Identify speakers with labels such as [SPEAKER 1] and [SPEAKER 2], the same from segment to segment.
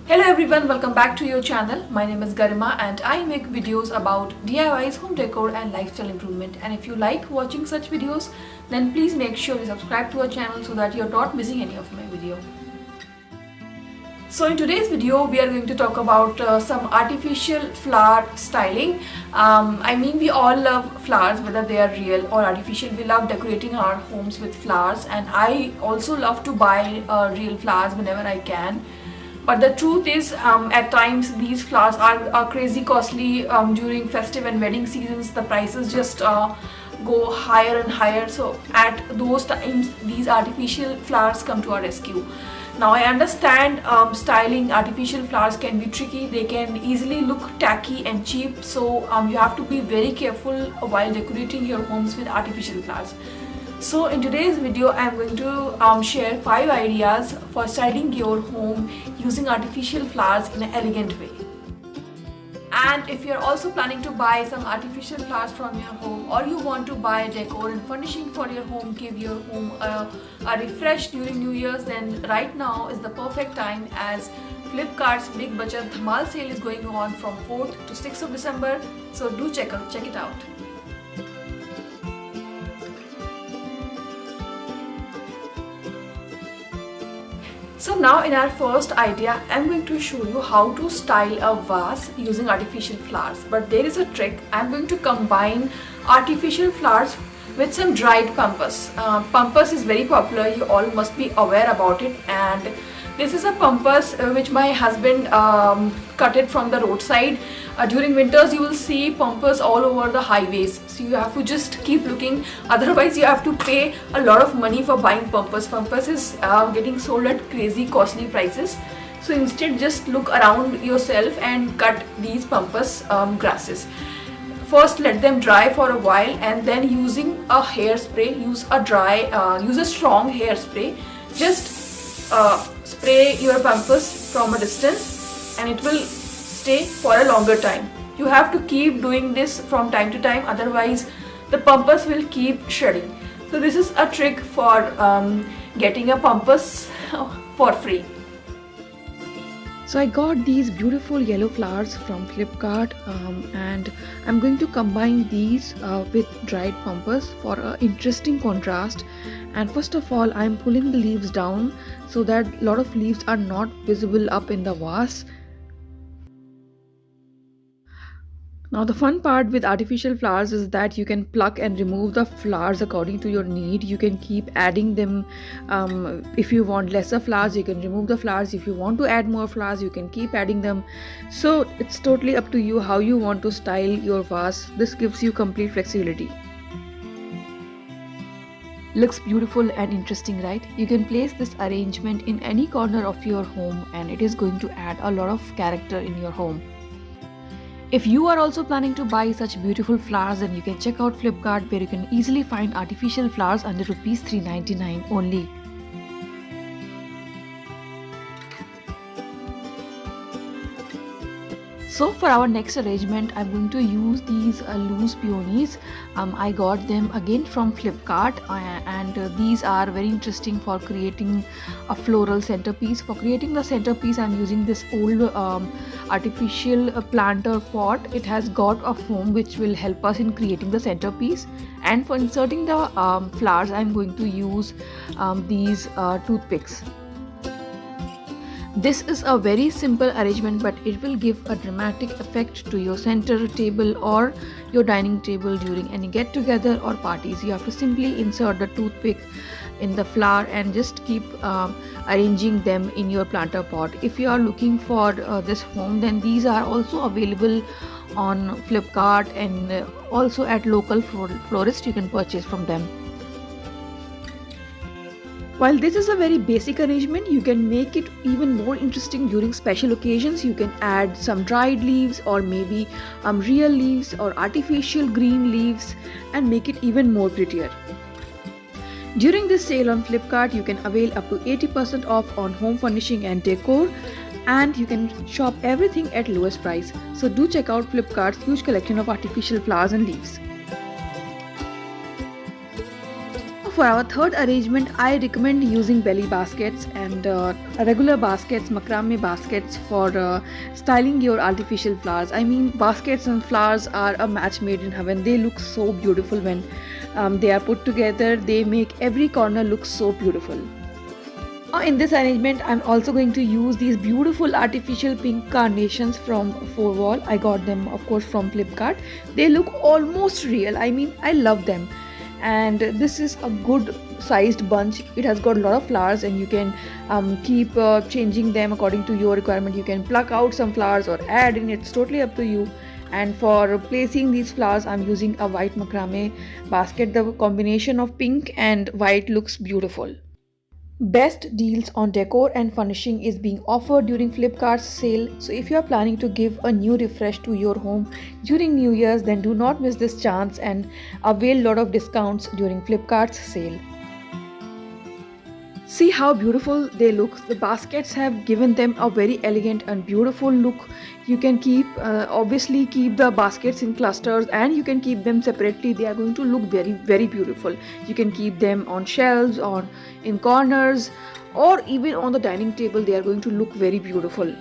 [SPEAKER 1] Hello everyone, welcome back to your channel. My name is Garima and I make videos about DIYs, home decor and lifestyle improvement. And if you like watching such videos, then please make sure you subscribe to our channel so that you're not missing any of my video. So in today's video, we are going to talk about some artificial flower styling. We all love flowers, whether they are real or artificial. We love decorating our homes with flowers, and I also love to buy real flowers whenever I can. But the truth is, at times these flowers are crazy costly. During festive and wedding seasons, the prices just go higher and higher. So at those times, these artificial flowers come to our rescue. Now I understand styling artificial flowers can be tricky. They can easily look tacky and cheap. So you have to be very careful while decorating your homes with artificial flowers. So in today's video, I am going to share 5 ideas for styling your home using artificial flowers in an elegant way. And if you're also planning to buy some artificial flowers from your home, or you want to buy decor and furnishing for your home, give your home a refresh during New Year's, then right now is the perfect time, as Flipkart's Big Budget Dhamal sale is going on from 4th to 6th of December. So do check it out. So now in our first idea, I'm going to show you how to style a vase using artificial flowers. But there is a trick. I'm going to combine artificial flowers with some dried pampas. Pampas is very popular. You all must be aware about it. And this is a pampas which my husband cut it from the roadside. During winters, you will see pampas all over the highways. So you have to just keep looking. Otherwise, you have to pay a lot of money for buying pampas. Pampas is getting sold at crazy costly prices. So instead, just look around yourself and cut these pampas grasses. First, let them dry for a while, and then using a hairspray, use a strong hairspray. Just spray your pampas from a distance, and it will stay for a longer time. You have to keep doing this from time to time, otherwise the pampas will keep shredding. So this is a trick for getting a pampas for free. So I got these beautiful yellow flowers from Flipkart, and I'm going to combine these with dried pampas for an interesting contrast. And first of all, I'm pulling the leaves down so that a lot of leaves are not visible up in the vase. Now the fun part with artificial flowers is that you can pluck and remove the flowers according to your need. You can keep adding them. If you want lesser flowers, you can remove the flowers. If you want to add more flowers, you can keep adding them. So it's totally up to you how you want to style your vase. This gives you complete flexibility. Looks beautiful and interesting, right? You can place this arrangement in any corner of your home, and it is going to add a lot of character in your home. If you are also planning to buy such beautiful flowers, then you can check out Flipkart, where you can easily find artificial flowers under Rs 399 only. So for our next arrangement, I'm going to use these loose peonies. I got them again from Flipkart, and these are very interesting for creating a floral centerpiece. For creating the centerpiece, I'm using this old artificial planter pot. It has got a foam which will help us in creating the centerpiece. And for inserting the flowers, I'm going to use these toothpicks. This is a very simple arrangement, but it will give a dramatic effect to your center table or your dining table during any get together or parties. You have to simply insert the toothpick in the flower and just keep arranging them in your planter pot. If you are looking for this foam, then these are also available on Flipkart, and also at local florists you can purchase from them. While this is a very basic arrangement, you can make it even more interesting during special occasions. You can add some dried leaves, or maybe real leaves or artificial green leaves, and make it even more prettier. During this sale on Flipkart, you can avail up to 80% off on home furnishing and decor, and you can shop everything at lowest price. So do check out Flipkart's huge collection of artificial flowers and leaves. for our third arrangement, I recommend using belly baskets and regular baskets, macrame baskets for styling your artificial flowers. I mean, baskets and flowers are a match made in heaven. They look so beautiful when they are put together. They make every corner look so beautiful. In this arrangement, I'm also going to use these beautiful artificial pink carnations from 4Wall. I got them, of course, from Flipkart. They look almost real. I mean, I love them. And this is a good sized bunch. It has got a lot of flowers, and you can keep changing them according to your requirement. You can pluck out some flowers or add in. It's totally up to you. And for placing these flowers, I'm using a white macrame basket. The combination of pink and white looks beautiful. Best deals on decor and furnishing is being offered during Flipkart's sale. So if you are planning to give a new refresh to your home during New Year's, then do not miss this chance and avail a lot of discounts during Flipkart's sale. See how beautiful they look. The baskets have given them a very elegant and beautiful look. You can obviously keep the baskets in clusters, and you can keep them separately. They are going to look very, very beautiful. You can keep them on shelves or in corners or even on the dining table. They are going to look very beautiful.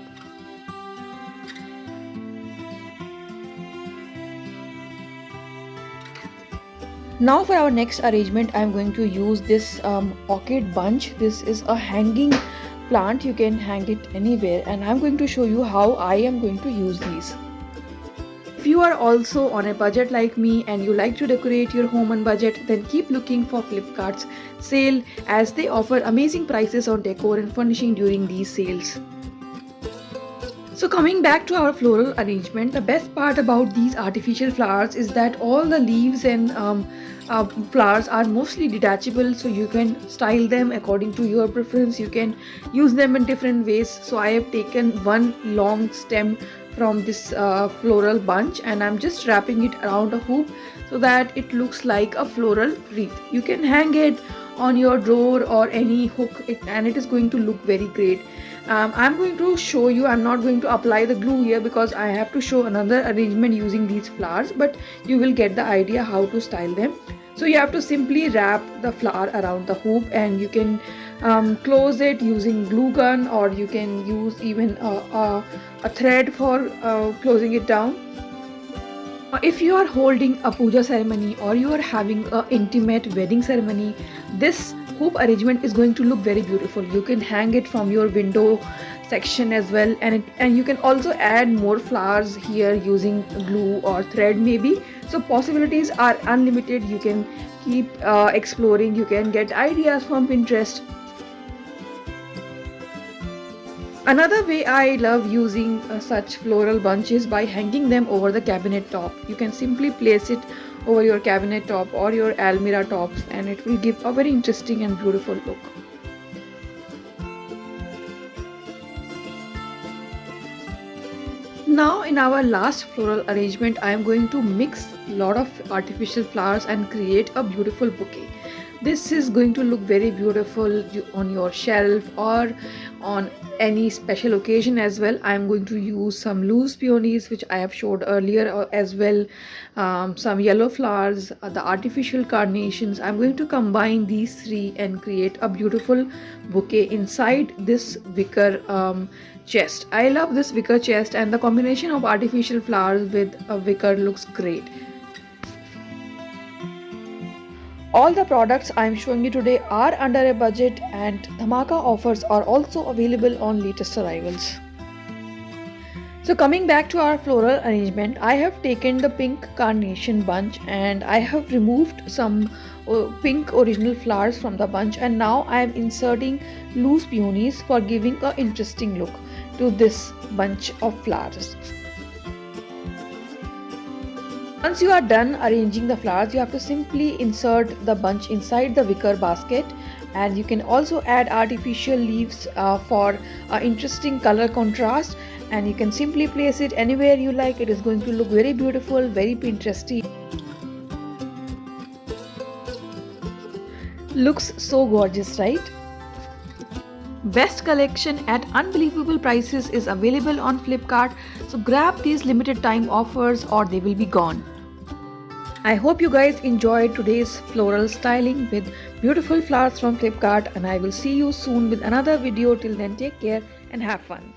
[SPEAKER 1] Now for our next arrangement, I am going to use this orchid bunch. This is a hanging plant. You can hang it anywhere, and I am going to show you how I am going to use these. If you are also on a budget like me and you like to decorate your home on budget, then keep looking for Flipkart's sale, as they offer amazing prices on decor and furnishing during these sales. So coming back to our floral arrangement, the best part about these artificial flowers is that all the leaves and flowers are mostly detachable, so you can style them according to your preference. You can use them in different ways. So I have taken one long stem from this floral bunch, and I'm just wrapping it around a hoop so that it looks like a floral wreath. You can hang it on your drawer or any hook, and it is going to look very great. I'm going to show you. I'm not going to apply the glue here because I have to show another arrangement using these flowers, but you will get the idea how to style them. So you have to simply wrap the flower around the hoop, and you can close it using glue gun, or you can use even a thread for closing it down. If you are holding a puja ceremony or you are having an intimate wedding ceremony, this hoop arrangement is going to look very beautiful. You can hang it from your window section as well, and you can also add more flowers here using glue or thread maybe. So possibilities are unlimited. You can keep exploring. You can get ideas from Pinterest. Another way I love using such floral bunches by hanging them over the cabinet top. You can simply place it over your cabinet top or your almirah tops, and it will give a very interesting and beautiful look. Now in our last floral arrangement, I am going to mix a lot of artificial flowers and create a beautiful bouquet. This is going to look very beautiful on your shelf or on any special occasion as well. I am going to use some loose peonies, which I have showed earlier, as well some yellow flowers, the artificial carnations. I'm going to combine these three and create a beautiful bouquet inside this wicker chest. I love this wicker chest, and the combination of artificial flowers with a wicker looks great. All the products I am showing you today are under a budget, and Dhamaka offers are also available on latest arrivals. So coming back to our floral arrangement, I have taken the pink carnation bunch and I have removed some pink original flowers from the bunch, and now I am inserting loose peonies for giving an interesting look to this bunch of flowers. Once you are done arranging the flowers, you have to simply insert the bunch inside the wicker basket, and you can also add artificial leaves for interesting color contrast, and you can simply place it anywhere you like. It is going to look very beautiful, very Pinteresty. Looks so gorgeous, right? Best collection at unbelievable prices is available on Flipkart, so grab these limited time offers or they will be gone. I hope you guys enjoyed today's floral styling with beautiful flowers from Flipkart, and I will see you soon with another video. Till then, take care and have fun.